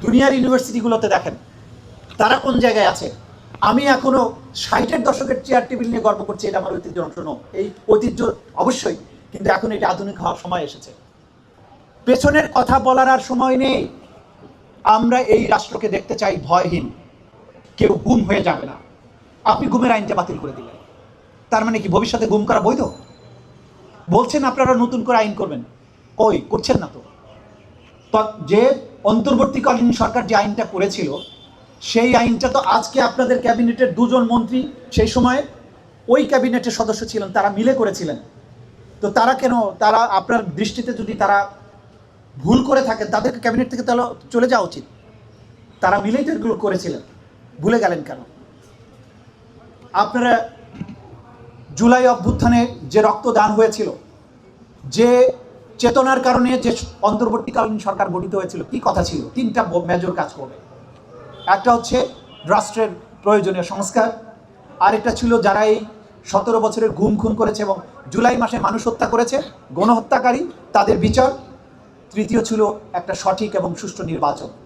দুনিয়ার ইউনিভার্সিটিগুলোতে দেখেন তারা কোন জায়গায় আছে। আমি এখনো 60-এর দশকের চেয়ার টেবিল নিয়ে গর্ব করছি, এটা আমার ঐতিহ্যের অংশ নয়, এই ঐতিহ্য অবশ্যই, কিন্তু এখন এটা আধুনিক হওয়ার সময় এসেছে। পেছনের কথা বলার আর সময় নেই। আমরা এই রাষ্ট্রকে দেখতে চাই ভয়হীন, কেউ গুম হয়ে যাবে না। আপনি গুমের আইনটা বাতিল করে দিলেন, তার মানে কি ভবিষ্যতে গুম করা বৈধ? বলছেন আপনারা নতুন করে আইন করবেন, কই করছেন না তো। যে অন্তর্বর্তীকালীন সরকার যে আইনটা করেছিল সেই আইনটা তো আজকে আপনাদের ক্যাবিনেটের দুজন মন্ত্রী সেই সময় ওই ক্যাবিনেটের সদস্য ছিলেন, তারা মিলে করেছিলেন। তো তারা কেন, তারা আপনার দৃষ্টিতে যদি তারা ভুল করে থাকেন তাদেরকে ক্যাবিনেট থেকে তাহলে চলে যাওয়া উচিত। তারা মিলেই তো এগুলো করেছিলেন, ভুলে গেলেন কেন? আপনারা জুলাই অভ্যুত্থানে যে রক্তদান হয়েছিল, যে চেতনার কারণে যে অন্তর্বর্তীকালীন সরকার গঠিত হয়েছিল, কি কথা ছিল? তিনটা মেজর কাজ করবে। একটা হচ্ছে রাষ্ট্রের প্রয়োজনীয় সংস্কার, আরেকটা ছিল যারা এই 17 বছরের গুম খুন করেছে এবং জুলাই মাসে মানুষ হত্যা করেছে, গণহত্যাকারী, তাদের বিচার। তৃতীয় ছিল একটা সঠিক এবং সুষ্ঠু নির্বাচন।